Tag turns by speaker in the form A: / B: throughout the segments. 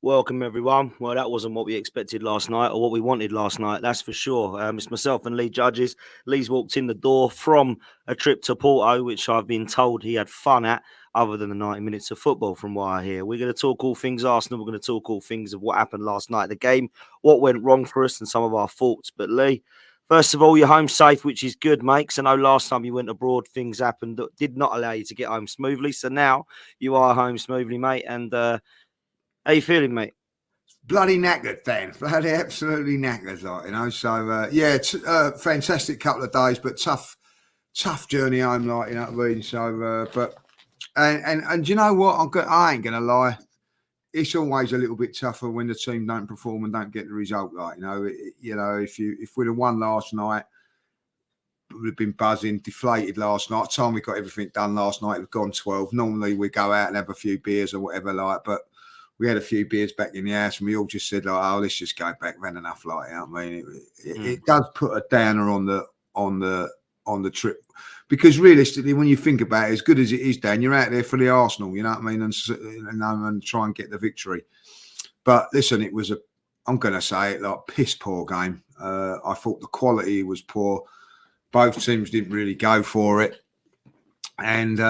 A: Welcome, everyone. Well, that wasn't what we expected last night or what we wanted last night, that's for sure. It's myself and Lee Judges. Lee's walked in the door from a trip to Porto, which I've been told he had fun at, other than the 90 minutes of football, from what I hear. We're going to talk all things Arsenal. We're going to talk all things of what happened last night, the game, what went wrong for us, and some of our thoughts. But, Lee, first of all, you're home safe, which is good, mate. 'Cause I know last time you went abroad, things happened that did not allow you to get home smoothly. So now you are home smoothly, mate. And how you feeling, mate?
B: Bloody knackered, Dan. Bloody absolutely knackered, like, you know. So fantastic couple of days, but tough journey home, like, you know what I mean. So, but and you know what? I ain't gonna lie. It's always a little bit tougher when the team don't perform and don't get the result. Like, if we'd have won last night, we'd have been buzzing, deflated last night. Time we got everything done last night, we've gone 12. Normally we go out and have a few beers or whatever, like, but we had a few beers back in the house and we all just said, like, oh, let's just go back. Ran enough, like, you know what I mean? It does put a downer on the trip, because realistically, when you think about it, as good as it is, Dan, you're out there for the Arsenal, you know what I mean, and try and get the victory. But listen, I'm going to say it, like, piss poor game. I thought the quality was poor. Both teams didn't really go for it, and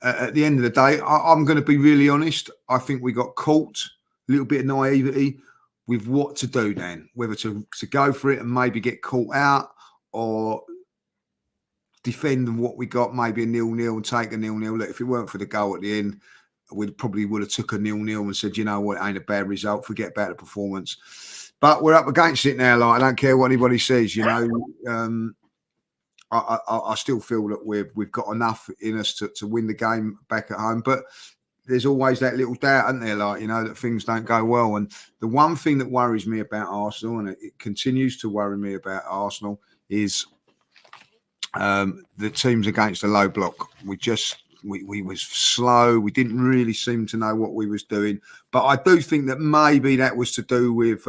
B: at the end of the day, I'm going to be really honest. I think we got caught a little bit of naivety with what to do, Dan. Whether to go for it and maybe get caught out, or defend what we got, maybe a 0-0 and take a 0-0. Look, if it weren't for the goal at the end, we probably would have took a 0-0 and said, you know what, it ain't a bad result. Forget about the performance. But we're up against it now. Like, I don't care what anybody says. You know. I still feel that we've got enough in us to win the game back at home, but there's always that little doubt, isn't there? Like, you know, that things don't go well. And the one thing that worries me about Arsenal, and it continues to worry me about Arsenal, is the teams against the low block. We was slow. We didn't really seem to know what we was doing. But I do think that maybe that was to do with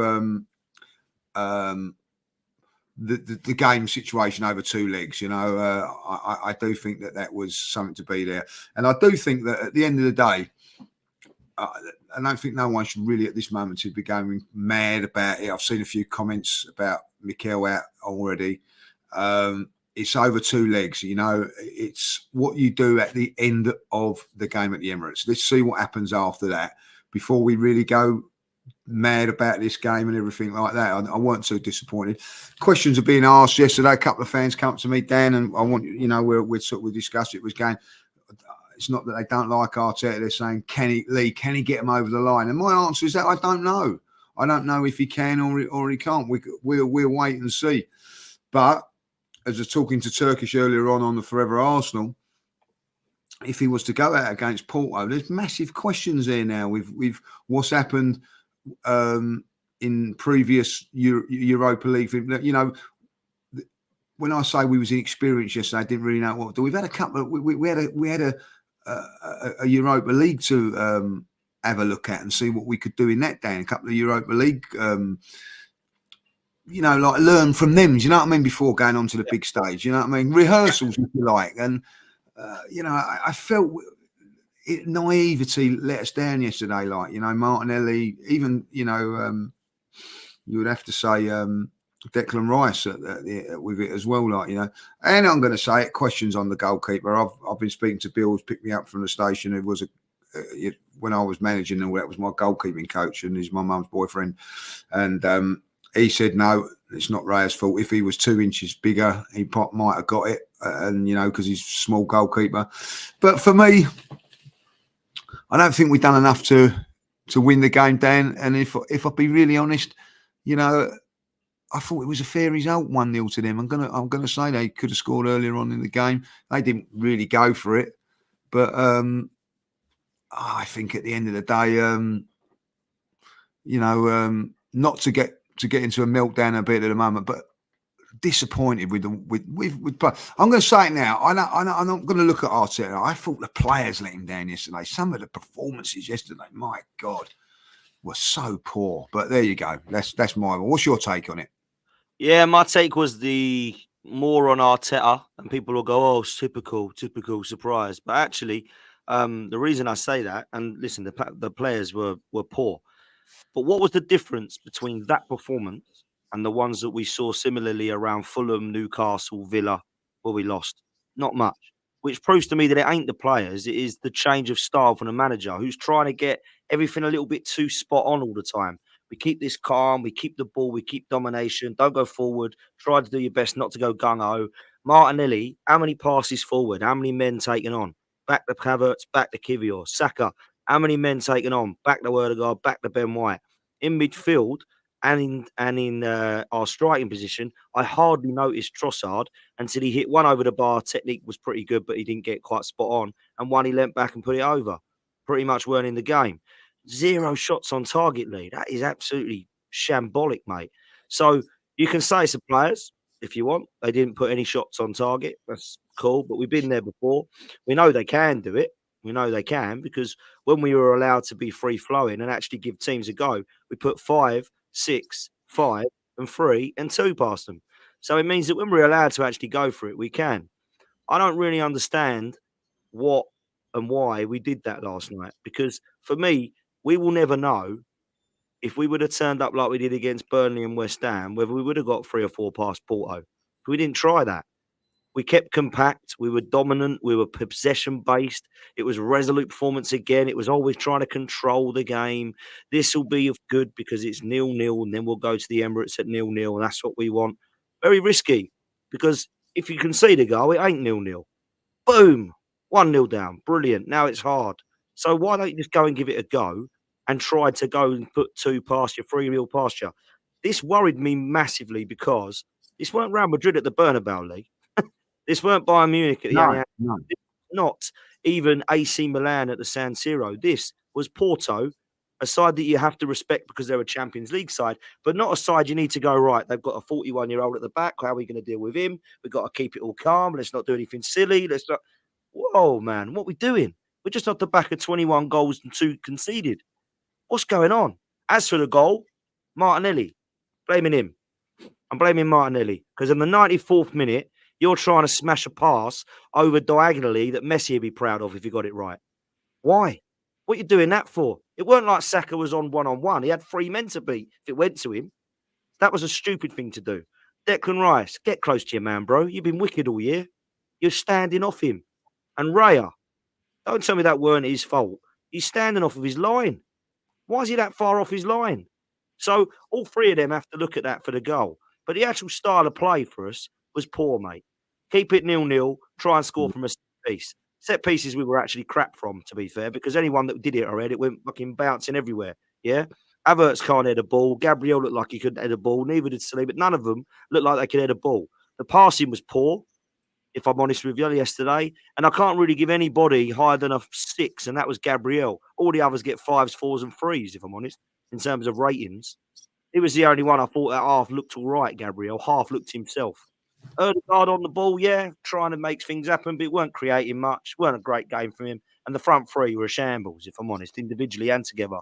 B: the game situation over two legs. You know, I do think that was something to be there. And I do think that at the end of the day, I don't think no one should really at this moment to be going mad about it. I've seen a few comments about Mikel out already. It's over two legs. You know, it's what you do at the end of the game at the Emirates. Let's see what happens after that before we really go mad about this game and everything like that. I weren't too disappointed. Questions are being asked yesterday. A couple of fans come to me, Dan, and I want, you know, we discussed it. Was going. It's not that they don't like Arteta. They're saying, can he get him over the line? And my answer is that I don't know. I don't know if he can or he can't. We'll wait and see. But as I was talking to Turkish earlier on the Forever Arsenal, if he was to go out against Porto, there's massive questions there now. We've what's happened in previous Europa League. You know, when I say we was inexperienced yesterday, I didn't really know what to do. We've had a couple of we had a Europa League to have a look at and see what we could do in that day. A couple of Europa League, you know, like learn from them. Do you know what I mean? Before going on to the big stage, you know what I mean? Rehearsals, if you like. And you know, I felt naivety let us down yesterday. Like, you know, Martinelli, even, you know, you would have to say Declan Rice with it as well. Like, you know, and I'm going to say it. Questions on the goalkeeper. I've been speaking to Bill, who's picked me up from the station. Who was when I was managing, and that was my goalkeeping coach, and he's my mum's boyfriend. And he said, no, it's not Ray's fault. If he was 2 inches bigger, he might have got it. And, you know, because he's a small goalkeeper. But for me, I don't think we've done enough to win the game, Dan. And if I be really honest, you know, I thought it was a fair result, 1-0 to them. I'm gonna say they could have scored earlier on in the game. They didn't really go for it, but I think at the end of the day, you know, not to get into a meltdown a bit at the moment, but disappointed with I'm going to say it now. I'm not going to look at Arteta. I thought the players let him down yesterday. Some of the performances yesterday, my God, were so poor. But there you go. That's my one. What's your take on it?
A: Yeah, my take was the more on Arteta, and people will go, "Oh, typical surprise." But actually, the reason I say that, and listen, the players were poor. But what was the difference between that performance and the ones that we saw similarly around Fulham, Newcastle, Villa, where we lost? Not much. Which proves to me that it ain't the players, it is the change of style from the manager who's trying to get everything a little bit too spot on all the time. We keep this calm, we keep the ball, we keep domination, don't go forward, try to do your best not to go gung ho. Martinelli, how many passes forward? How many men taken on? Back to Havertz, back to Kivior. Saka, how many men taken on? Back to Odegaard, back to Ben White. In midfield and in our striking position, I hardly noticed Trossard until he hit one over the bar. Technique was pretty good, but he didn't get quite spot on. And one he leant back and put it over. Pretty much weren't in the game. 0 shots on target, Lee. That is absolutely shambolic, mate. So you can say it's the players if you want. They didn't put any shots on target. That's cool, but we've been there before. We know they can do it. We know they can because when we were allowed to be free flowing and actually give teams a go, we put 5, 6, 5, and 3 and 2 past them. So it means that when we're allowed to actually go for it, we can. I don't really understand what and why we did that last night because for me, we will never know if we would have turned up like we did against Burnley and West Ham, whether we would have got 3 or 4 past Porto. We didn't try that. We kept compact. We were dominant. We were possession based. It was resolute performance again. It was always trying to control the game. This will be good because it's 0-0, and then we'll go to the Emirates at 0-0, and that's what we want. Very risky because if you concede a goal, it ain't 0-0. Boom, 1-0 down. Brilliant. Now it's hard. So why don't you just go and give it a go and try to go and put 2 past you, 3-0 past you? This worried me massively because this weren't Real Madrid at the Bernabeu League. This weren't Bayern Munich at the
B: No,
A: Allianz.
B: no.
A: This was not even AC Milan at the San Siro. This was Porto, a side that you have to respect because they're a Champions League side, but not a side you need to go, right, they've got a 41-year-old at the back. How are we going to deal with him? We've got to keep it all calm. Let's not do anything silly. Let's not. Whoa, man, what are we doing? We're just off the back of 21 goals and 2 conceded. What's going on? As for the goal, Martinelli, blaming him. I'm blaming Martinelli because in the 94th minute, you're trying to smash a pass over diagonally that Messi would be proud of if he got it right. Why? What are you doing that for? It weren't like Saka was on one-on-one. He had 3 men to beat if it went to him. That was a stupid thing to do. Declan Rice, get close to your man, bro. You've been wicked all year. You're standing off him. And Raya, don't tell me that weren't his fault. He's standing off of his line. Why is he that far off his line? So all 3 of them have to look at that for the goal. But the actual style of play for us was poor, mate. Keep it 0-0, try and score from a set piece. Set pieces we were actually crap from, to be fair, because anyone that did it already, it went fucking bouncing everywhere. Yeah? Havertz can't head a ball. Gabriel looked like he couldn't head a ball. Neither did Salah, but none of them looked like they could head a ball. The passing was poor, if I'm honest with you, yesterday. And I can't really give anybody higher than a 6, and that was Gabriel. All the others get 5s, 4s, and 3s, if I'm honest, in terms of ratings. He was the only one I thought that half looked all right, Gabriel. Half looked himself. Odegaard on the ball, yeah, trying to make things happen, but it weren't creating much. Weren't a great game from him. And the front 3 were a shambles, if I'm honest, individually and together.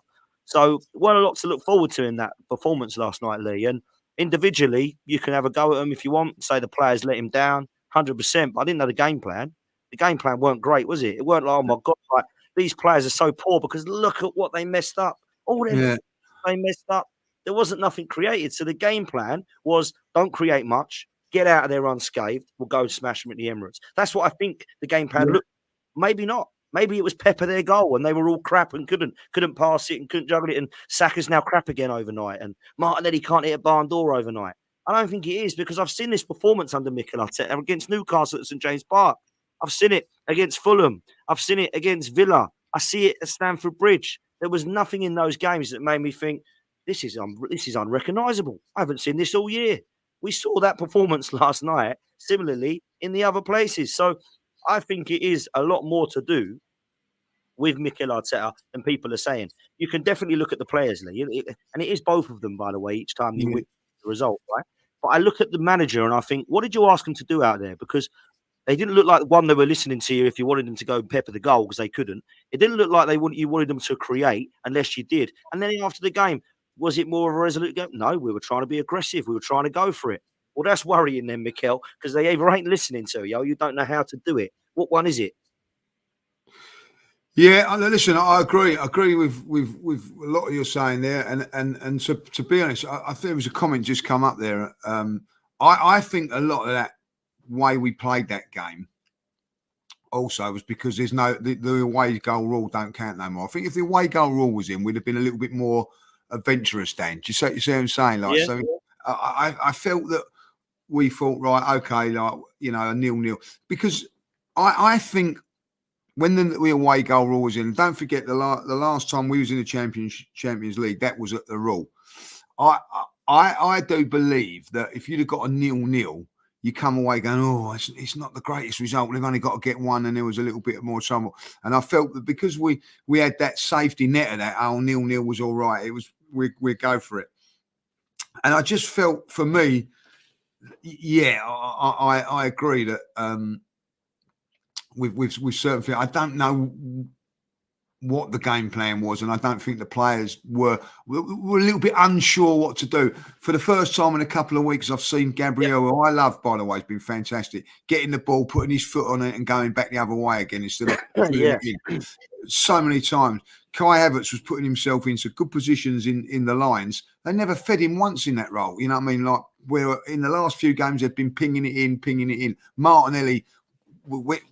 A: So, weren't a lot to look forward to in that performance last night, Lee. And individually, you can have a go at them if you want. Say the players let him down, 100%. But I didn't know the game plan. The game plan weren't great, was it? It weren't like, oh my God, like these players are so poor because look at what they messed up. All them
B: Yeah.
A: they messed up. There wasn't nothing created. So the game plan was don't create much, get out of there unscathed, we'll go smash them at the Emirates. That's what I think the game plan
B: Yeah.
A: looked. Maybe not. Maybe it was Pepper their goal and they were all crap and couldn't pass it and couldn't juggle it. And Saka's now crap again overnight. And Martinelli can't hit a barn door overnight. I don't think it is because I've seen this performance under Mikel Arteta against Newcastle at St James Park. I've seen it against Fulham. I've seen it against Villa. I see it at Stamford Bridge. There was nothing in those games that made me think this is unrecognisable. I haven't seen this all year. We saw that performance last night, similarly in the other places. So I think it is a lot more to do with Mikel Arteta than people are saying. You can definitely look at the players, Lee, and it is both of them, by the way, each time you
B: Yeah.
A: win the result, right? But I look at the manager and I think, what did you ask him to do out there? Because they didn't look like one they were listening to you if you wanted them to go and pepper the goal because they couldn't. It didn't look like you wanted them to create unless you did. And then after the game, was it more of a resolute game? No, we were trying to be aggressive. We were trying to go for it. Well, that's worrying then, Mikel, because they either ain't listening to you or you don't know how to do it. What one is it?
B: Yeah, listen, I agree. I agree with a lot of you're saying there, and to be honest, I think there was a comment just come up there. I think a lot of that way we played that game also was because there's no the away goal rule don't count no more. I think if the away goal rule was in, we'd have been a little bit more adventurous. Dan, do you see what I'm saying? Like,
A: Yeah.
B: so I felt that we thought, right, okay, like, you know, a 0-0 because I think. When the away goal rule was in, don't forget the last time we was in the Champions League, that was at the rule. I do believe that if you'd have got a 0-0, you come away going, oh, it's not the greatest result. We've only got to get one, and there was a little bit more trouble. And I felt that because we had that safety net of that, 0-0 was all right. It was we go for it. And I just felt, for me, yeah, I agree that with certain things, I don't know what the game plan was, and I don't think the players were a little bit unsure what to do. For the first time in a couple of weeks, I've seen Gabriel, who I love, by the way, has been fantastic, getting the ball, putting his foot on it and going back the other way again instead of
A: Yeah.
B: so many times. Kai Havertz was putting himself into good positions in the lines. They never fed him once in that role. You know what I mean? Like, where in the last few games they've been pinging it in. Martinelli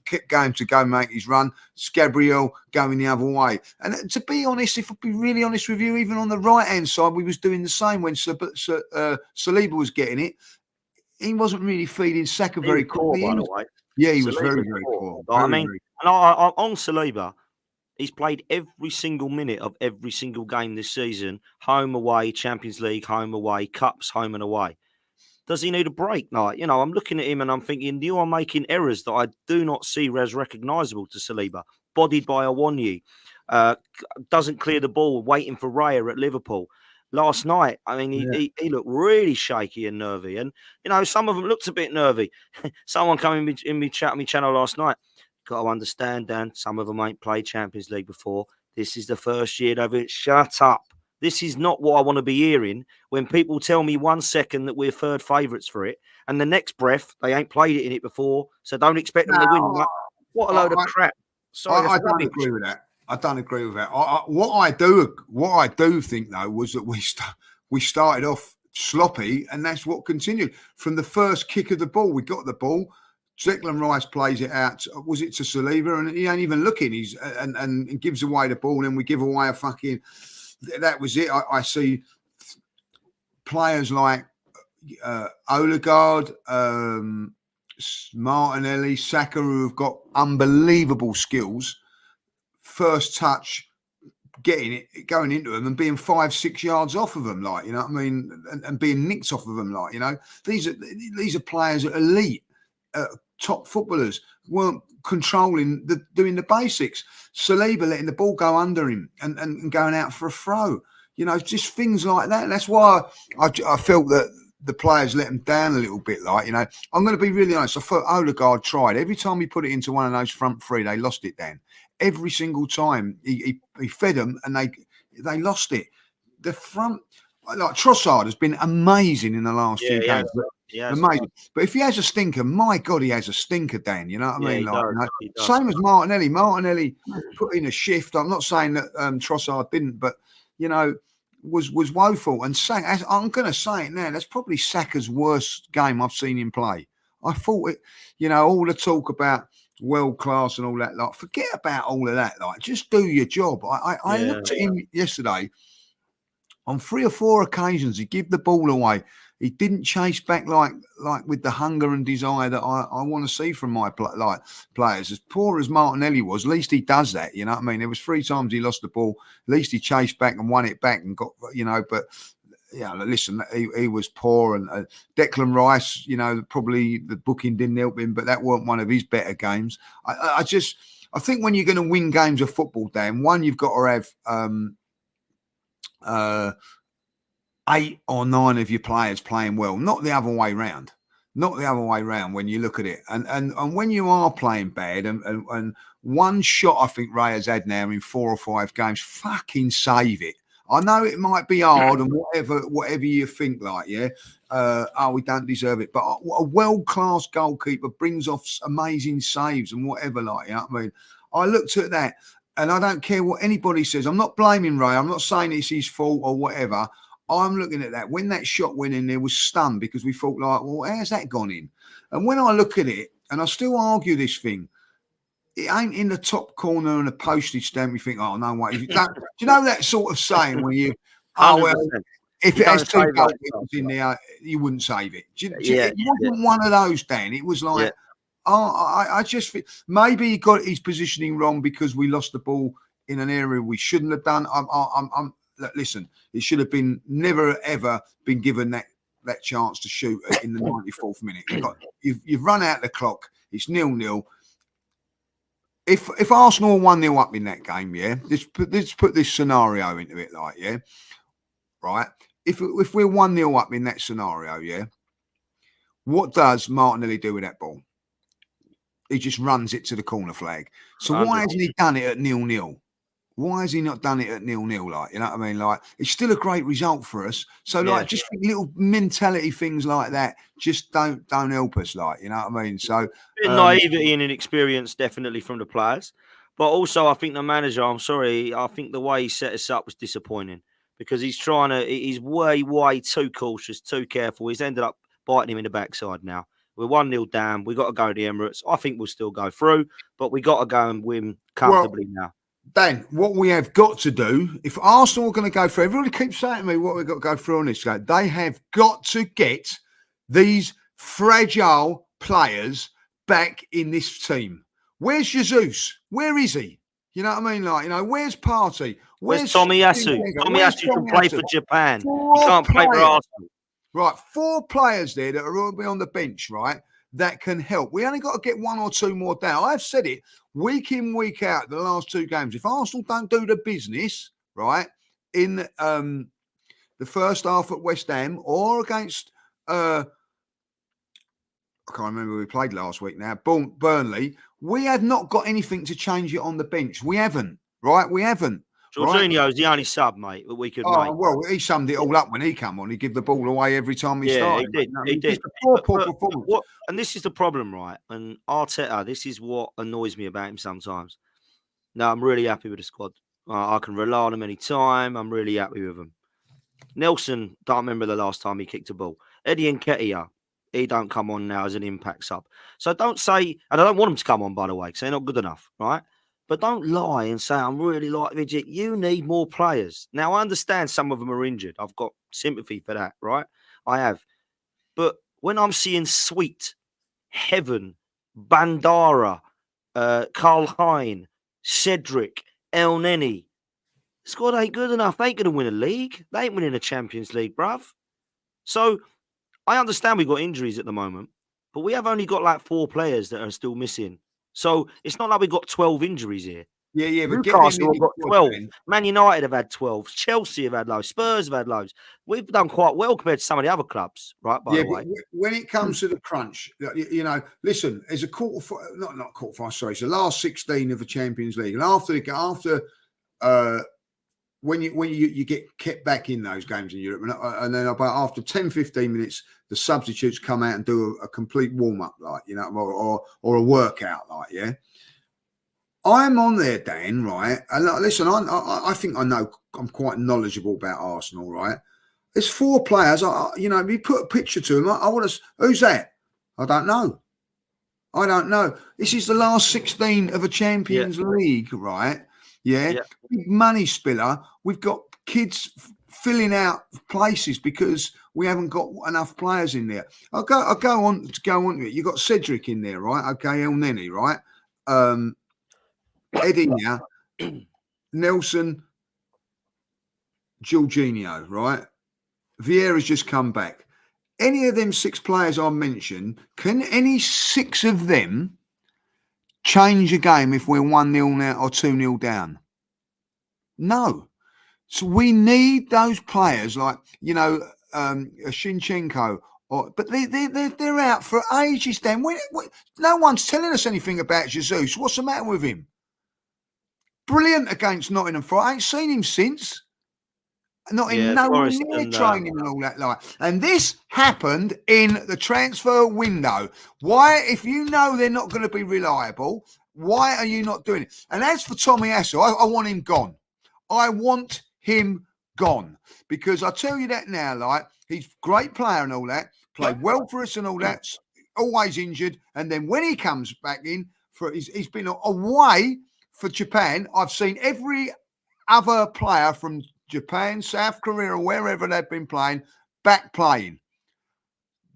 B: kept going to go make his run. Gabriel going the other way. And to be honest, if I be really honest with you, even on the right-hand side, we was doing the same when Saliba was getting it. He wasn't really feeding Saka very quickly.
A: By the way.
B: Yeah, he was
A: Saliba's
B: very, very poor.
A: I
B: Very,
A: mean,
B: very
A: and I on Saliba, he's played every single minute of every single game this season. Home, away, Champions League, home, away, cups, home and away. Does he need a break? No, you know, I'm looking at him and I'm thinking, you are making errors that I do not see as recognisable to Saliba. Bodied by Awonyi, doesn't clear the ball, waiting for Raya at Liverpool. Last night, I mean, he looked really shaky and nervy. And, you know, some of them looked a bit nervy. Someone came in me channel last night. Got to understand, Dan, some of them ain't played Champions League before. This is the first year they've been. Shut up. This is not what I want to be hearing when people tell me 1 second that we're third favourites for it, and the next breath they ain't played it in it before, so don't expect them to win. What a load of crap! Sorry,
B: I don't agree with that. I don't agree with that. What I do think though was that we started off sloppy, and that's what continued from the first kick of the ball. We got the ball. Declan Rice plays it out. Was it to Saliba? And he ain't even looking. He's and gives away the ball, and we give away a fucking. That was it. I see players like Odegaard, Martinelli, Saka, who have got unbelievable skills. First touch, getting it, going into them, and being 5-6 yards off of them, like, you know what I mean, and being nicked off of them, like, you know, these are players at elite, top footballers, weren't controlling doing the basics. Saliba letting the ball go under him and going out for a throw, you know, just things like that. And that's why I felt that the players let him down a little bit, like, you know. I'm going to be really honest. I thought Odegaard tried. Every time he put it into one of those front three, they lost it, Dan. Every single time he fed them and they lost it. The front, like Trossard has been amazing in the last few games. Amazing. But if he has a stinker, my God, he has a stinker, Dan. You know what I mean? Like, you know, same as Martinelli. Martinelli put in a shift. I'm not saying that Trossard didn't, but, you know, was woeful. And Saka, I'm going to say it now, that's probably Saka's worst game I've seen him play. I thought it, you know, all the talk about world class and all that, like, forget about all of that. Like, just do your job. I looked at him yesterday on 3 or 4 occasions. He gave the ball away. He didn't chase back like with the hunger and desire that I want to see from my players. As poor as Martinelli was, at least he does that. You know what I mean? There was 3 times he lost the ball. At least he chased back and won it back and got, you know. But yeah, listen, he was poor. And Declan Rice, you know, probably the booking didn't help him, but that weren't one of his better games. I think when you're going to win games of football, Dan, one, you've got to have 8 or 9 of your players playing well, not the other way round. Not the other way round when you look at it. And when you are playing bad, and one shot I think Ray has had now in 4 or 5 games, fucking save it. I know it might be hard and whatever you think, like, yeah, we don't deserve it. But a world-class goalkeeper brings off amazing saves and whatever, like, you know what I mean? I looked at that and I don't care what anybody says. I'm not blaming Ray. I'm not saying it's his fault or whatever. I'm looking at that. When that shot went in, there was stunned because we thought like, well, how's that gone in? And when I look at it, and I still argue this thing, it ain't in the top corner and a postage stamp. You think, oh no, wait. Do you know that sort of saying when you, oh well,
A: 100%.
B: if
A: You
B: it has
A: don't
B: two
A: save that
B: goals in there, you wouldn't save it.
A: Yeah,
B: It wasn't one of those, Dan. It was like, I just feel maybe he got his positioning wrong because we lost the ball in an area we shouldn't have done. Look, listen, it should have been never ever been given that chance to shoot in the 94th minute. You've run out the clock. It's 0-0. If Arsenal are 1-0 up in that game, yeah, let's put this scenario into it, like, yeah, right. If we're 1-0 up in that scenario, yeah, what does Martinelli do with that ball? He just runs it to the corner flag. So
A: 100%.
B: why hasn't he done it at 0-0? Why has he not done it at 0-0? Like, you know what I mean? Like, it's still a great result for us. So, like, just little mentality things like that just don't help us. Like, you know what I mean? So,
A: naivety and inexperience definitely from the players, but also I think the manager. I'm sorry, I think the way he set us up was disappointing because he's way too cautious, too careful. He's ended up biting him in the backside now. We're 1-0 down. We got to go to the Emirates. I think we'll still go through, but we got to go and win comfortably now.
B: Dan, what we have got to do, if Arsenal are going to go through, everybody keeps saying to me what we've got to go through on this game. They have got to get these fragile players back in this team. Where's Jesus? Where is he? You know what I mean? Like, you know, where's Partey?
A: Where's Tomiyasu? Tomiyasu can play for Japan. He can't play for Arsenal.
B: Right, 4 players there that are all be on the bench, right, that can help. We only got to get 1 or 2 more down. I've said it week in, week out, the last 2 games. If Arsenal don't do the business, right, in the first half at West Ham or against, I can't remember who we played last week now, Burnley, we have not got anything to change it on the bench. We haven't, right? We haven't.
A: Jorginho's the only sub, mate, that we could make.
B: Well, he summed it all up when he came on. He gave the ball away every time he started.
A: He did.
B: Just a poor performance.
A: And this is the problem, right? And Arteta, this is what annoys me about him sometimes. No, I'm really happy with the squad. I can rely on him any time. I'm really happy with him. Nelson, don't remember the last time he kicked a ball. Eddie Nketiah, he don't come on now as an impact sub. So don't say, and I don't want him to come on, by the way, because they're not good enough, right? But don't lie and say, I'm really like Vidget. You need more players. Now, I understand some of them are injured. I've got sympathy for that, right? I have. But when I'm seeing Sweet, Heaven, Bandara, Karl Hein, Cedric, El Neni, the squad ain't good enough. They ain't going to win a league. They ain't winning a Champions League, bruv. So I understand we've got injuries at the moment, but we have only got like 4 players that are still missing. So it's not like we've got 12 injuries here.
B: Yeah, but
A: Newcastle have got 12. Man United have had 12. Chelsea have had loads. Spurs have had loads. We've done quite well compared to some of the other clubs, right? By the way,
B: but when it comes to the crunch, you know, listen, as a not quarterfinal, sorry, it's the last 16 of the Champions League, and after when you get kept back in those games in Europe, and then about after 10-15 minutes, the substitutes come out and do a complete warm up, like, you know, or a workout, like, yeah. I'm on there, Dan, right? And listen, I think I know, I'm quite knowledgeable about Arsenal, right? There's 4 players, you know, if you put a picture to them, I want to, who's that? I don't know. This is the last 16 of a Champions League, right? Yeah. Big money spiller. We've got kids filling out places because we haven't got enough players in there. I'll go on to it. You've got Cedric in there, right? Okay, El Neni, right? Eddie now, Nelson, Jorginho, right? Vieira's just come back. Any of them 6 players I mentioned, can any 6 of them change a game if we're 1-0 now or 2-0 down? No. So we need those players like, you know, Shinchenko, but they're out for ages. Then no one's telling us anything about Jesus. What's the matter with him? Brilliant against Nottingham Forest. I ain't seen him since. Not in nowhere near training and all that. Like, and this happened in the transfer window. Why, if you know they're not going to be reliable, Why are you not doing it? And as for Tommy Hassel, I want him gone. I want him gone. Because I tell you that now, like, he's a great player and all that, played well for us and all that, always injured. And then when he comes back in, he's been away for Japan. I've seen every other player from Japan, South Korea, or wherever they've been playing, back playing.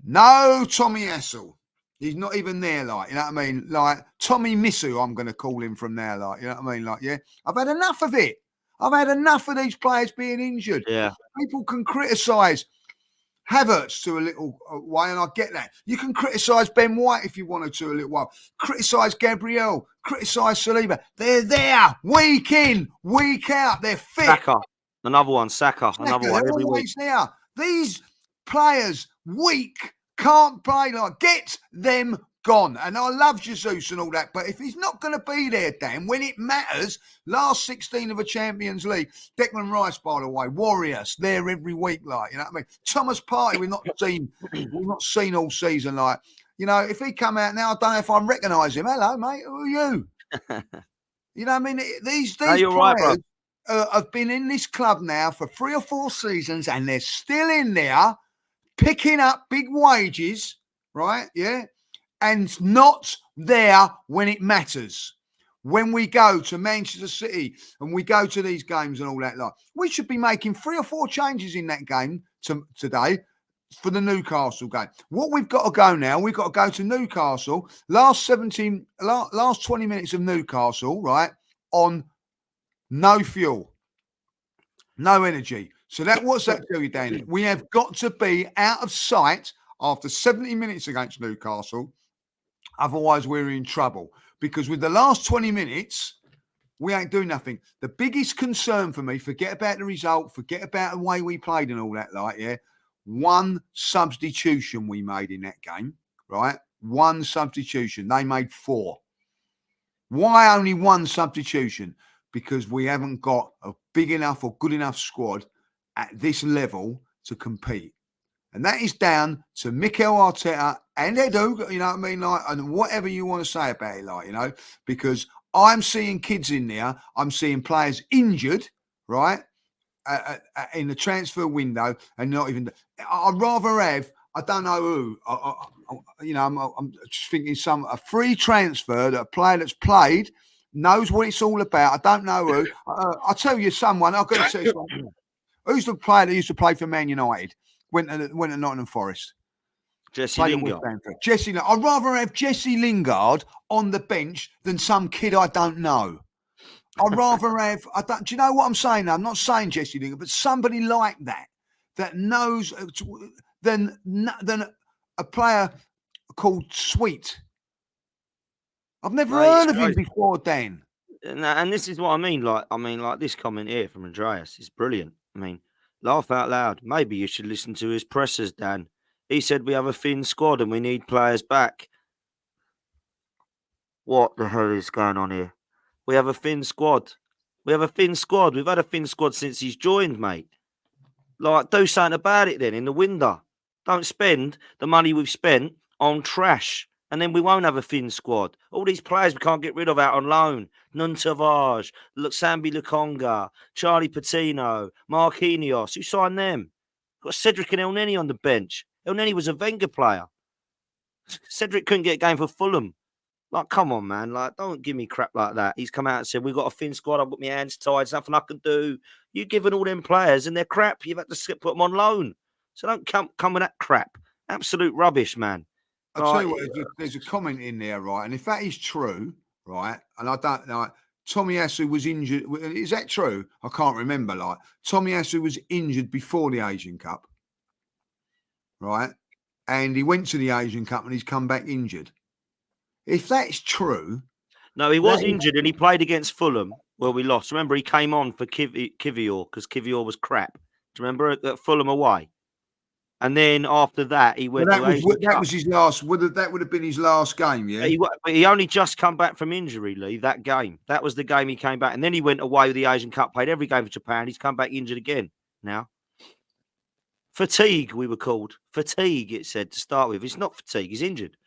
B: No Tommy Hassel. He's not even there, like, you know what I mean? Like, Tommy Missu, I'm going to call him from now, like, you know what I mean? Like, yeah, I've had enough of it. I've had enough of these players being injured.
A: Yeah.
B: People can criticise Havertz to a little way, and I get that. You can criticise Ben White if you wanted to a little while. Criticise Gabriel. Criticise Saliba. They're there week in, week out. They're fit.
A: Saka, another one. Saka, another one every week.
B: There. These players weak, can't play. Like, get them gone. And I love Jesus and all that, but if he's not going to be there, Dan, when it matters, last 16 of a Champions League, Declan Rice, by the way, Warriors, there every week, like, you know what I mean? Thomas Partey, we've not seen all season, like, you know, if he come out now, I don't know if I recognise him. Hello, mate, who are you? You know what I mean? These players
A: right,
B: have been in this club now for 3 or 4 seasons, and they're still in there picking up big wages, right? Yeah. And not there when it matters. When we go to Manchester City and we go to these games and all that, like, we should be making 3 or 4 changes in that game today for the Newcastle game. What we've got to go now, we've got to go to Newcastle. Last 20 minutes of Newcastle, right, on no fuel, no energy. So what's that tell you, Danny? We have got to be out of sight after 70 minutes against Newcastle. Otherwise, we're in trouble, because with the last 20 minutes, we ain't doing nothing. The biggest concern for me, forget about the result, forget about the way we played and all that, like, yeah, one substitution we made in that game, right? One substitution. They made 4. Why only one substitution? Because we haven't got a big enough or good enough squad at this level to compete. And that is down to Mikel Arteta and Edu, you know what I mean? Like, and whatever you want to say about it, like, you know, because I'm seeing kids in there, I'm seeing players injured, right, in the transfer window, and not even. I'd rather have, I don't know who, you know, I'm just thinking a free transfer that a player that's played knows what it's all about. I don't know who. I'll tell you someone. I've got to tell you someone. Who's the player that used to play for Man United? Went to Nottingham Forest.
A: Jesse Lingard.
B: I'd rather have Jesse Lingard on the bench than some kid I don't know. I'd rather have. Do you know what I'm saying? I'm not saying Jesse Lingard, but somebody like that knows than a player called Sweet. I've never heard of him before, Dan.
A: And this is what I mean. Like this comment here from Andreas is brilliant. I mean, laugh out loud. Maybe you should listen to his pressers, Dan. He said we have a thin squad and we need players back. What the hell is going on here? We have a thin squad. We've had a thin squad since he's joined, mate. Like, do something about it then in the window. Don't spend the money we've spent on trash, and then we won't have a thin squad. All these players we can't get rid of out on loan. Nuntavage, Sambi Lukonga, Charlie Patino, Marquinhos. Who signed them? Got Cedric and El Neni on the bench. El Neni was a Wenger player. Cedric couldn't get a game for Fulham. Like, come on, man. Like, don't give me crap like that. He's come out and said, we've got a thin squad. I've got my hands tied. There's nothing I can do. You've given all them players and they're crap. You've had to put them on loan. So don't come with that crap. Absolute rubbish, man.
B: I'll tell you what, there's a comment in there, right? And if that is true, right, and I don't know, Tommy Asu was injured. Is that true? I can't remember. Like, Tommy Asu was injured before the Asian Cup, right? And he went to the Asian Cup and he's come back injured. If that's true...
A: No, he was injured and he played against Fulham where we lost. Remember, he came on for Kivior because Kivior was crap. Do you remember at Fulham away? And then after that, he went.
B: That was his last. That would have been his last game, yeah.
A: He only just come back from injury, Lee. That game. That was the game he came back, and then he went away with the Asian Cup. Played every game for Japan. He's come back injured again now. Fatigue, we were called. Fatigue, it said to start with. It's not fatigue. He's injured.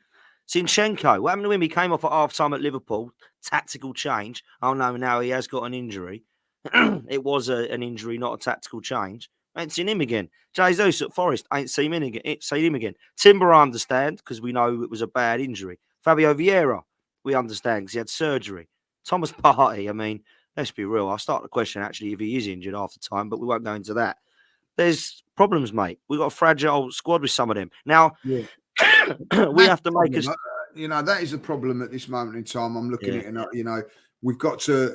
A: Zinchenko, what happened to him? He came off at half-time at Liverpool. Tactical change. Oh, no, now he has got an injury. It was an injury, not a tactical change. Ain't seen him again. Jesus at Forest, ain't seen him again. Timber, I understand, because we know it was a bad injury. Fabio Vieira, we understand, because he had surgery. Thomas Partey, I mean, let's be real. I'll start the question, actually, if he is injured half the time, but we won't go into that. There's problems, mate. We've got a fragile squad with some of them. Now,
B: Yeah.
A: we have to make
B: us. You know, that is a problem at this moment in time. I'm looking at it, and you know, we've got to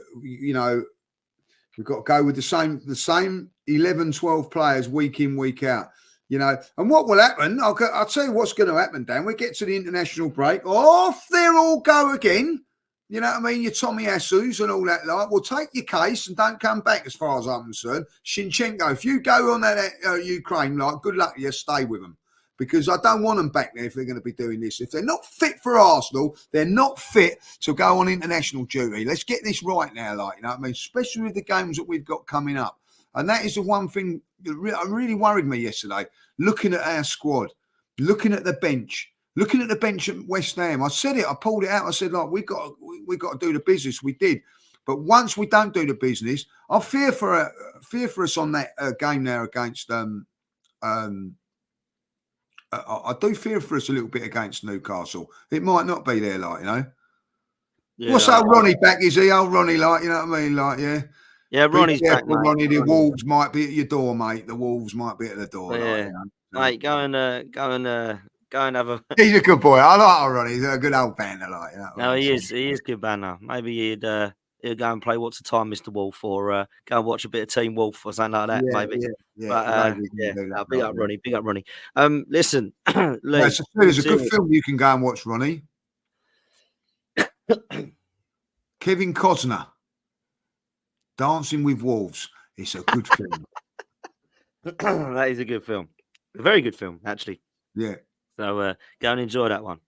B: go with the same 11, 12 players week in, week out. You know, and what will happen? I'll tell you what's going to happen, Dan. We get to the international break. Off there all go again. You know what I mean? Your Tommy Asus and all that. Well, take your case and don't come back as far as I'm concerned. Zinchenko, if you go on that Ukraine, good luck to you, stay with them. Because I don't want them back there if they're going to be doing this. If they're not fit for Arsenal, they're not fit to go on international duty. Let's get this right now, you know what I mean? Especially with the games that we've got coming up. And that is the one thing that really worried me yesterday, looking at our squad, looking at the bench. Looking at the bench at West Ham, I said it. I pulled it out. I said, we got to do the business. We did, but once we don't do the business, I fear for us on that game now against. I do fear for us a little bit against Newcastle. It might not be there, you know. Yeah, what's old Ronnie back? Is he old Ronnie? You know what I mean? Yeah.
A: Yeah, Ronnie's back, mate.
B: Ronnie, the Wolves might be at your door, mate. The Wolves might be at the door.
A: Yeah,
B: you know?
A: Mate, go and have a.
B: He's a good boy. I like Ronnie. He's a good old banner, you know.
A: No, he is. He is good banner. Maybe he'd go and play What's the Time, Mr. Wolf, or go and watch a bit of Team Wolf or something like that.
B: Yeah,
A: maybe.
B: Yeah.
A: But big up Ronnie. Big up Ronnie. Listen, Lee,
B: there's a good film you can go and watch, Ronnie. Kevin Costner, Dancing with Wolves. It's a good film.
A: That is a good film. A very good film, actually.
B: Yeah.
A: So go and enjoy that one.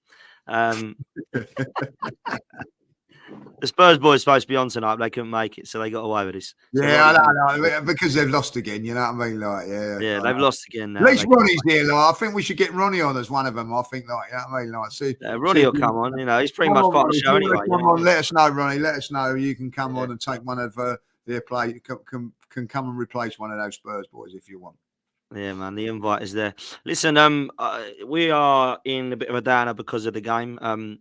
A: The Spurs boys supposed to be on tonight, but they couldn't make it, so they got away with this. So
B: I know, because they've lost again. You know what I mean?
A: Yeah, they've lost again now.
B: At least Ronnie's here. I think we should get Ronnie on as one of them. I think, you know what I mean? See,
A: Ronnie will come on. You know, he's pretty much part of the show anyway.
B: Come on, let us know, Ronnie. Let us know. You can come on and take one of their play. Can come and replace one of those Spurs boys if you want.
A: Yeah, man, the invite is there. Listen, we are in a bit of a downer because of the game.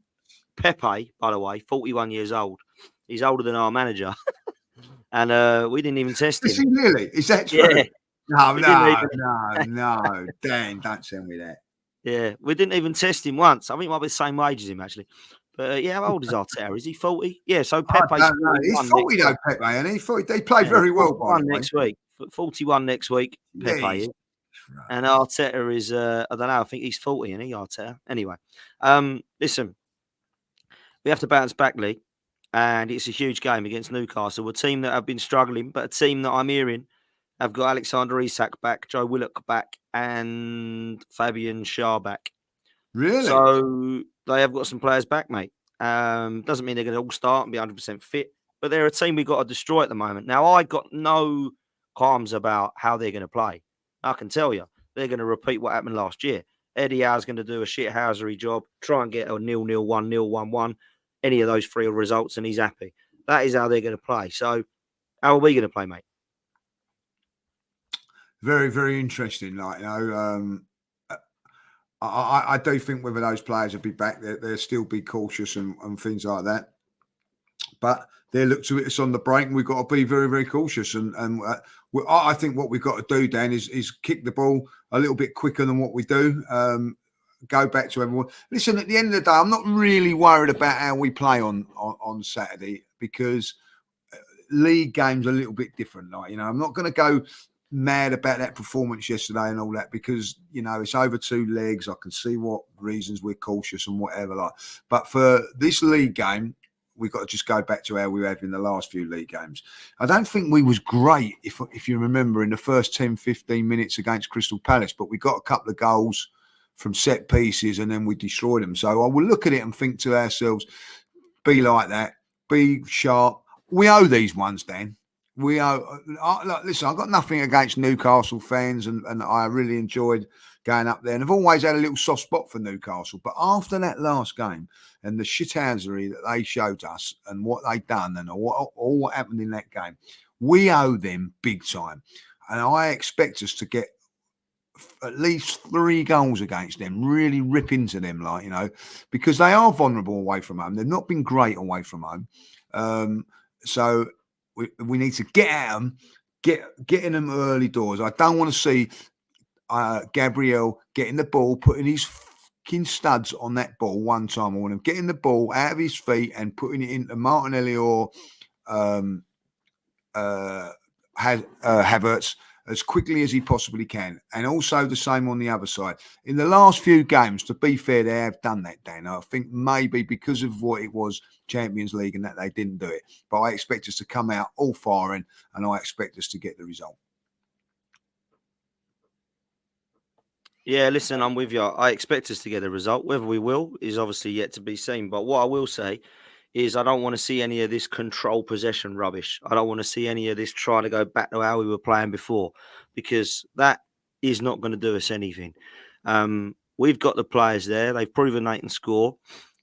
A: Pepe, by the way, 41 years old. He's older than our manager. And we didn't even test him.
B: Is he really? Is that true?
A: Yeah.
B: No. Dan, don't tell me that.
A: Yeah, we didn't even test him once. I think he might be the same age as him, actually. But how old is Arteta? Is he 40? Yeah, so Pepe's 41.
B: He's 40 though, Pepe, and he played very well.
A: 41 next week. 41 next week, Pepe is. Right. And Arteta is, I don't know, I think he's 40, isn't he, Arteta? Anyway, listen, we have to bounce back, Lee, and it's a huge game against Newcastle, a team that have been struggling, but a team that I'm hearing have got Alexander Isak back, Joe Willock back, and Fabian Schär back.
B: Really?
A: So they have got some players back, mate. Doesn't mean they're going to all start and be 100% fit, but they're a team we've got to destroy at the moment. Now, I got no qualms about how they're going to play. I can tell you, they're going to repeat what happened last year. Eddie Howe's going to do a shithousery job, try and get a 0-0, 1-0, 1-1, any of those three results, and he's happy. That is how they're going to play. So, how are we going to play, mate?
B: Very, very interesting. I do think whether those players will be back, they'll still be cautious and things like that. But they look to us on the break, and we've got to be very, very cautious. And I think what we've got to do, Dan, is kick the ball a little bit quicker than what we do. Go back to everyone. Listen, at the end of the day, I'm not really worried about how we play on Saturday, because league games are a little bit different. I'm not going to go mad about that performance yesterday and all that, because it's over 2 legs. I can see what reasons we're cautious and whatever. But for this league game, we've got to just go back to how we had in the last few league games. I don't think we was great, if you remember, in the first 10, 15 minutes against Crystal Palace, but we got a couple of goals from set pieces and then we destroyed them. So I will look at it and think to ourselves, be like that, be sharp. We owe these ones, Dan. We owe. Listen, I've got nothing against Newcastle fans, and I really enjoyed going up there. And I've always had a little soft spot for Newcastle. But after that last game and the shithousery that they showed us and what they done and all what happened in that game, we owe them big time. And I expect us to get at least 3 goals against them, really rip into them, like, you know, because they are vulnerable away from home. They've not been great away from home. So we need to get at them, get in them early doors. I don't want to see Gabriel getting the ball, putting his fucking studs on that ball one time. I want him getting the ball out of his feet and putting it into Martinelli or Havertz as quickly as he possibly can. And also the same on the other side. In the last few games, to be fair, they have done that, Dan. I think maybe because of what it was, Champions League, and that they didn't do it. But I expect us to come out all firing, and I expect us to get the result.
A: Yeah, listen, I'm with you. I expect us to get a result. Whether we will is obviously yet to be seen. But what I will say is I don't want to see any of this control possession rubbish. I don't want to see any of this trying to go back to how we were playing before, because that is not going to do us anything. We've got the players there. They've proven they can score.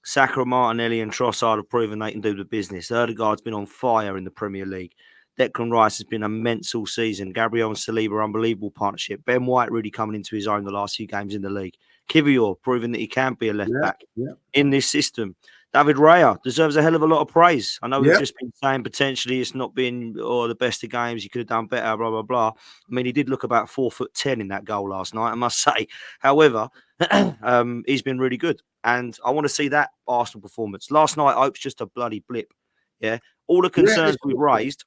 A: Saka, Martinelli and Trossard have proven they can do the business. Erdegaard's been on fire in the Premier League. Declan Rice has been immense all season. Gabriel and Saliba, unbelievable partnership. Ben White really coming into his own the last few games in the league. Kiwior proving that he can be a left back in this system. David Raya deserves a hell of a lot of praise. I know we've just been saying potentially it's not been the best of games. He could have done better, blah, blah, blah. I mean, he did look about 4'10" in that goal last night, I must say. However, he's been really good. And I want to see that Arsenal performance. Last night, I hope it's just a bloody blip. Yeah. All the concerns we've raised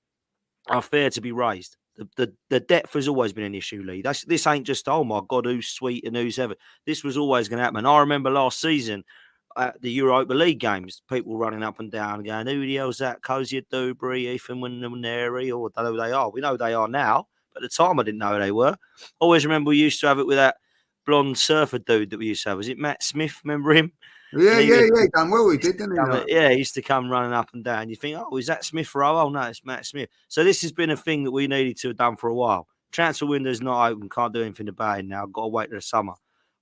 A: are fair to be raised. The depth has always been an issue, Lee. This ain't just, oh my God, who's sweet and who's ever. This was always going to happen. I remember last season at the Europa League games, people running up and down and going, who the hell's that? Cozier Dubry, Ethan Winneri, or I don't know who they are. We know they are now, but at the time I didn't know who they were. Always remember we used to have it with that blonde surfer dude that we used to have. Was it Matt Smith? Remember him?
B: Yeah, done well. He did, didn't he?
A: Yeah, he used to come running up and down. You think, oh, is that Smith-Rowe? Oh, no, it's Matt Smith. So this has been a thing that we needed to have done for a while. Transfer window's not open. Can't do anything about it now. Got to wait till the summer.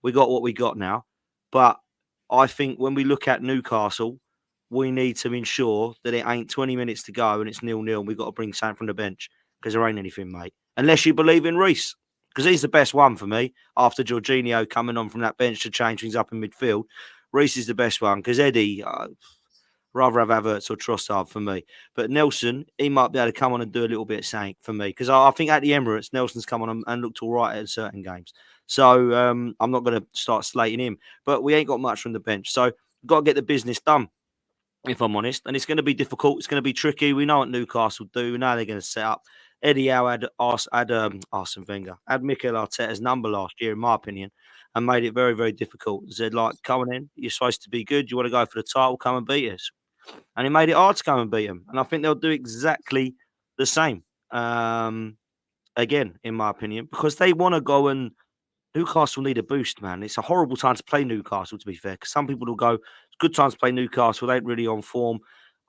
A: We got what we got now. But I think when we look at Newcastle, we need to ensure that it ain't 20 minutes to go and it's 0-0 and we've got to bring something from the bench, because there ain't anything, mate. Unless you believe in Reece, because he's the best one for me after Jorginho coming on from that bench to change things up in midfield. Reece is the best one, because Eddie, rather have Havertz or Trossard for me. But Nelson, he might be able to come on and do a little bit of something for me, because I think at the Emirates, Nelson's come on and looked all right at certain games. So I'm not going to start slating him. But we ain't got much from the bench. So we've got to get the business done, if I'm honest. And it's going to be difficult. It's going to be tricky. We know what Newcastle do. We know they're going to set up. Eddie Howe had Arsene Wenger, had Mikel Arteta's number last year, in my opinion, and made it very, very difficult. He said, like, come on in, you're supposed to be good, you want to go for the title, come and beat us. And he made it hard to come and beat them. And I think they'll do exactly the same again, in my opinion, because they want to go and Newcastle need a boost, man. It's a horrible time to play Newcastle, to be fair, because some people will go, it's a good time to play Newcastle, they ain't really on form.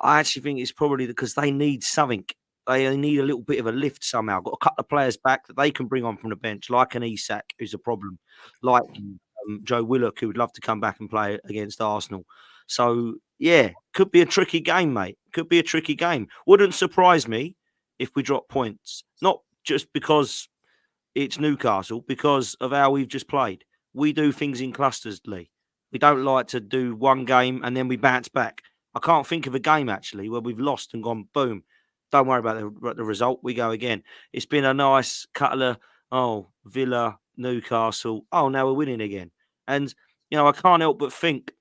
A: I actually think it's probably because they need something. They need a little bit of a lift somehow. Got a couple of players back that they can bring on from the bench, like an Isak, who's a problem, like Joe Willock, who would love to come back and play against Arsenal. So, yeah, could be a tricky game, mate. Could be a tricky game. Wouldn't surprise me if we drop points. Not just because it's Newcastle, because of how we've just played. We do things in clusters, Lee. We don't like to do one game and then we bounce back. I can't think of a game, actually, where we've lost and gone, boom. Don't worry about the result. We go again. It's been a nice couple of, Villa, Newcastle. Oh, now we're winning again. And, I can't help but think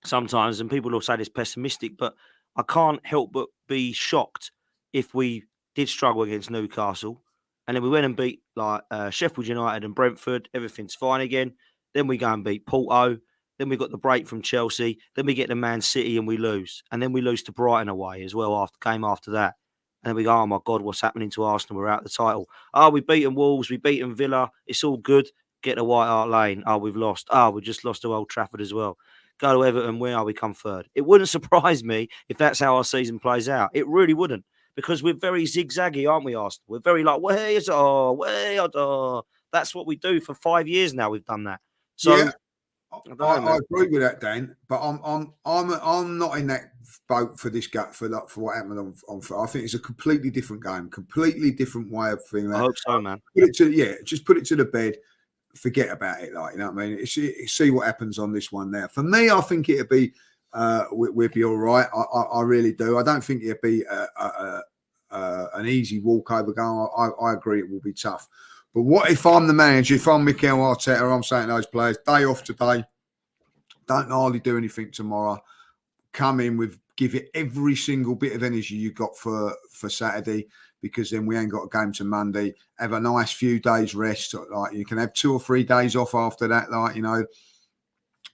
A: sometimes, and people will say this pessimistic, but I can't help but be shocked if we did struggle against Newcastle and then we went and beat like Sheffield United and Brentford. Everything's fine again. Then we go and beat Porto. Then we got the break from Chelsea. Then we get to Man City and we lose. And then we lose to Brighton away as well game after that. And then we go, oh my God, what's happening to Arsenal? We're out the title. Oh, we've beaten Wolves. We've beaten Villa. It's all good. Get to White Hart Lane. Oh, we've lost. Oh, we just lost to Old Trafford as well. Go to Everton. Where are we? Come third. It wouldn't surprise me if that's how our season plays out. It really wouldn't. Because we're very zigzaggy, aren't we, Arsenal? We're very like, don't That's what we do for 5 years now. We've done that. So
B: Yeah,
A: I don't know,
B: I
A: man.
B: agree with that, Dan. But I'm not in that boat for this gut for what happened on. I think it's a completely different game, completely different way of feeling.
A: I hope so, man.
B: Just put it to the bed. Forget about it, like, you know what I mean. See what happens on this one now. For me, I think it'd be we'd be all right. I really do. I don't think it'd be an easy walkover game. I agree it will be tough. But what if I'm the manager? If I'm Mikel Arteta, I'm saying to those players, day off today. Don't hardly do anything tomorrow. Come in give it every single bit of energy you got for Saturday, because then we ain't got a game to Monday. Have a nice few days rest. Like, you can have 2 or 3 days off after that. Like, you know,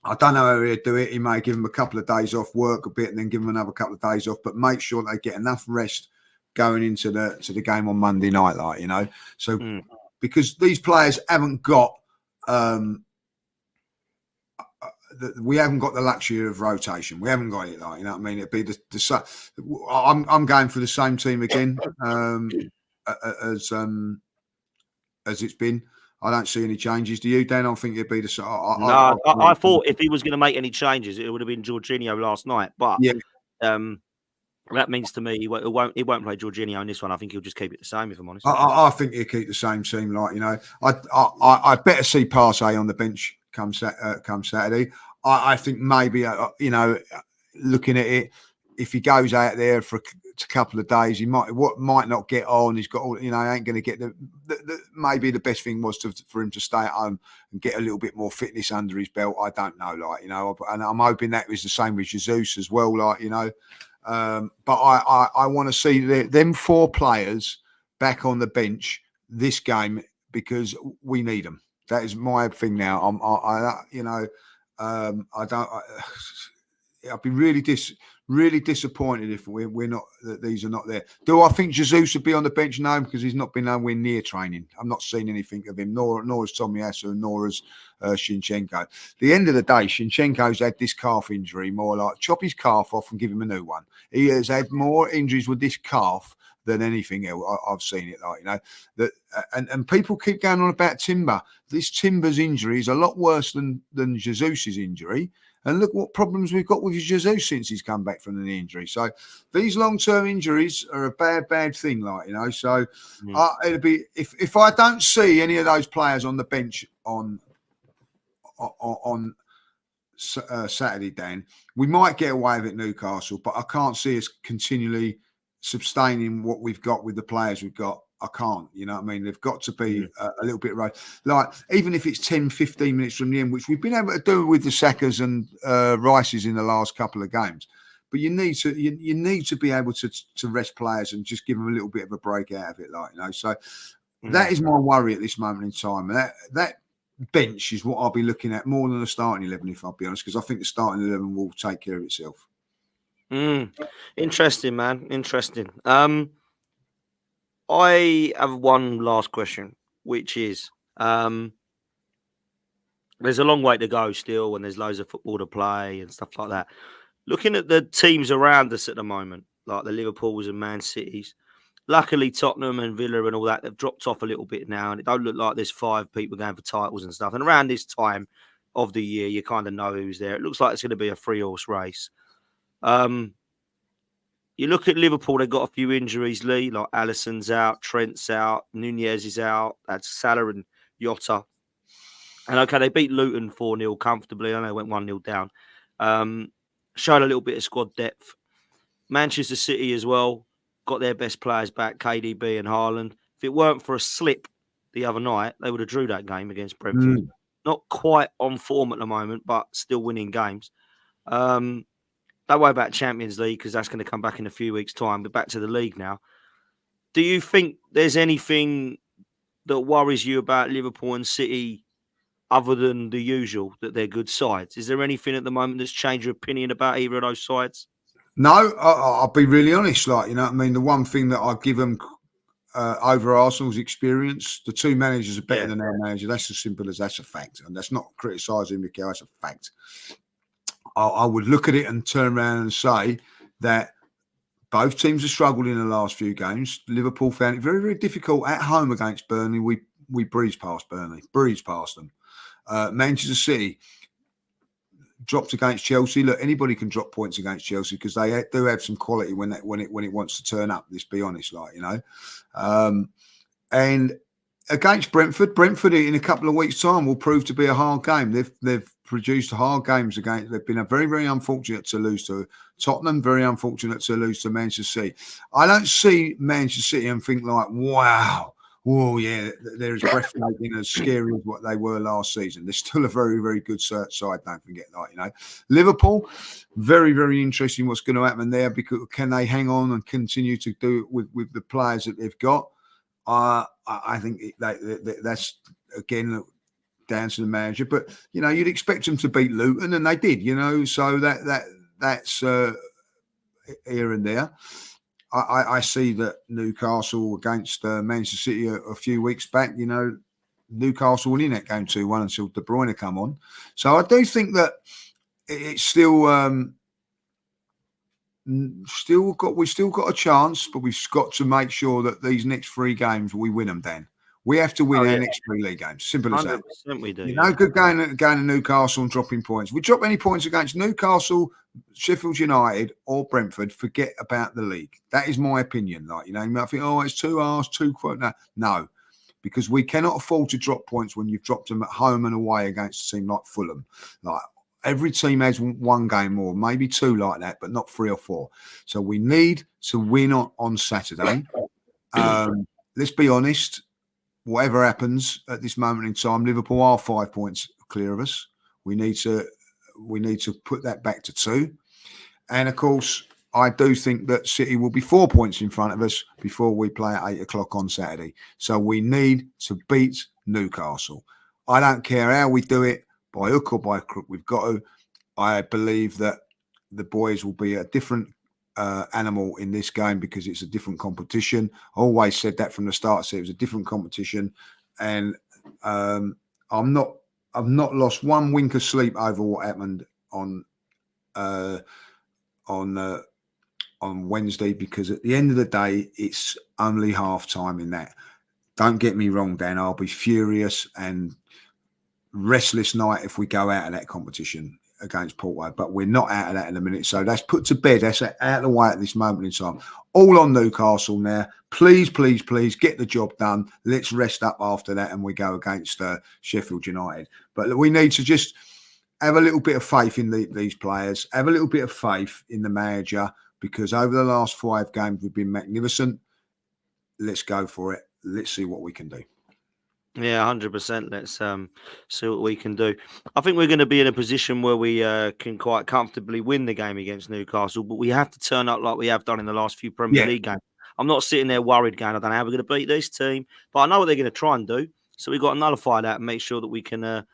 B: I don't know how he'd do it. He may give them a couple of days off, work a bit, and then give them another couple of days off. But make sure they get enough rest going into the game on Monday night. Like, you know, so because these players haven't got. We haven't got the luxury of rotation. We haven't got it, like, you know what I mean. It'd be I'm going for the same team again as it's been. I don't see any changes. Do you, Dan? I think it'd be the same.
A: I thought if he was going to make any changes, it would have been Jorginho last night. But
B: yeah,
A: that means to me he won't play Jorginho in this one. I think he'll just keep it the same, if I'm honest.
B: I think he'll keep the same team. Like, you know, I better see Partey on the bench come Saturday. I think maybe you know, looking at it, if he goes out there for a couple of days, he might not get on. He's got all, you know, ain't going to get maybe the best thing was for him to stay at home and get a little bit more fitness under his belt. I don't know, like, you know, and I'm hoping that was the same with Jesus as well, like, you know. But I want to see them 4 players back on the bench this game, because we need them. That is my thing now. You know, I'd be really disappointed if we're not, that these are not there. Do I think Jesus would be on the bench? No, because he's not been nowhere near training. I've not seen anything of him, nor has Tomiyasu, nor has Shinchenko. At the end of the day, Shinchenko's had this calf injury, more like chop his calf off and give him a new one. He has had more injuries with this calf than anything else. I've seen it, like, you know, that, and people keep going on about Timber. This Timber's injury is a lot worse than Jesus's injury. And look what problems we've got with Jesus since he's come back from the knee injury. So these long-term injuries are a bad thing, like, you know. So it'll be, if I don't see any of those players on the bench on Saturday, Dan, we might get away with it at Newcastle, but I can't see us continually sustaining what we've got with the players we've got. I can't, you know what I mean? They've got to be a little bit right. Like, even if it's 10, 15 minutes from the end, which we've been able to do with the Sakas and Rices in the last couple of games. But you need to be able to rest players and just give them a little bit of a break out of it, like, you know. So that is my worry at this moment in time. And that bench is what I'll be looking at more than the starting 11, if I'll be honest, because I think the starting 11 will take care of itself.
A: Interesting, man. Interesting. I have one last question, which is, there's a long way to go still, and there's loads of football to play and stuff like that. Looking at the teams around us at the moment, like the Liverpools and Man Cities, luckily Tottenham and Villa and all that, they've dropped off a little bit now, and it don't look like there's 5 people going for titles and stuff. And around this time of the year, you kind of know who's there. It looks like it's going to be a 3-horse race. You look at Liverpool, they've got a few injuries, Lee, like Alisson's out, Trent's out, Nunez is out, that's Salah and Jota. And okay, they beat Luton 4-0 comfortably. I know they went 1-0 down. Showed a little bit of squad depth. Manchester City as well, got their best players back, KDB and Haaland. If it weren't for a slip the other night, they would have drew that game against Brentford. Not quite on form at the moment, but still winning games. Don't worry about Champions League, because that's going to come back in a few weeks' time. But back to the league now. Do you think there's anything that worries you about Liverpool and City other than the usual, that they're good sides? Is there anything at the moment that's changed your opinion about either of those sides?
B: No, I'll be really honest. Like, you know what I mean? The one thing that I give them over Arsenal's experience, the 2 managers are better than our manager. That's as simple as that's a fact. And that's not criticising Mikel, that's a fact. I would look at it and turn around and say that both teams have struggled in the last few games. Liverpool found it very, very difficult at home against Burnley. we breezed past Burnley, breezed past them. Manchester City dropped against Chelsea. Look, anybody can drop points against Chelsea because they do have some quality when it wants to turn up. Let's be honest, and against Brentford in a couple of weeks' time will prove to be a hard game. They've produced hard games against. They've been very, very unfortunate to lose to Tottenham. Very unfortunate to lose to Manchester City. I don't see Manchester City and think like, wow. Oh, yeah, they're as breathtaking, as scary as what they were last season. They're still a very, very good side, don't forget that, Liverpool, very, very interesting what's going to happen there, because can they hang on and continue to do it with the players that they've got? I think that's, again, down to the manager. But, you'd expect them to beat Luton, and they did, so that's here and there. I see that Newcastle against Manchester City a few weeks back, Newcastle winning that game 2-1 until De Bruyne come on. So I do think that it's we've still got a chance, but we've got to make sure that these next 3 games we win them, Dan. We have to win our next 3 league games. Simple as that.
A: 100% we do.
B: No good going to Newcastle and dropping points. We drop any points against Newcastle, Sheffield United, or Brentford, forget about the league. That is my opinion. You might think, it's 2 hours, 2 quote. No, because we cannot afford to drop points when you've dropped them at home and away against a team like Fulham. Every team has 1 game more, maybe 2 like that, but not 3 or 4. So we need to win on Saturday. Let's be honest. Whatever happens at this moment in time, Liverpool are 5 points clear of us. We need to put that back to 2. And of course, I do think that City will be 4 points in front of us before we play at 8 o'clock on Saturday. So we need to beat Newcastle. I don't care how we do it, by hook or by crook. We've got to. I believe that the boys will be a different animal in this game because it's a different competition. I always said that from the start. So it was a different competition, and I've not lost 1 wink of sleep over what happened on Wednesday, because at the end of the day, it's only half time in that. Don't get me wrong, Dan. I'll be furious and restless night if we go out of that competition against Porto, but we're not out of that in a minute. So that's put to bed. That's out of the way at this moment in time. All on Newcastle now. Please, please, please get the job done. Let's rest up after that and we go against Sheffield United. But we need to just have a little bit of faith in these players, have a little bit of faith in the manager, because over the last 5 games we've been magnificent. Let's go for it. Let's see what we can do.
A: Yeah, 100%. Let's see what we can do. I think we're going to be in a position where we can quite comfortably win the game against Newcastle, but we have to turn up like we have done in the last few Premier League games. I'm not sitting there worried going, I don't know how we're going to beat this team, but I know what they're going to try and do. So we've got to nullify that and make sure that we can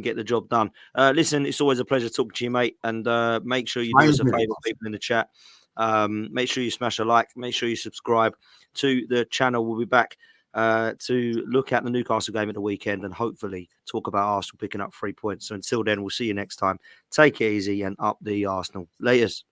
A: get the job done. Listen, it's always a pleasure talking to you, mate, and make sure you do us a favour, people in the chat. Make sure you smash a like. Make sure you subscribe to the channel. We'll be back to look at the Newcastle game at the weekend and hopefully talk about Arsenal picking up 3 points. So until then, we'll see you next time. Take it easy and up the Arsenal. Laters.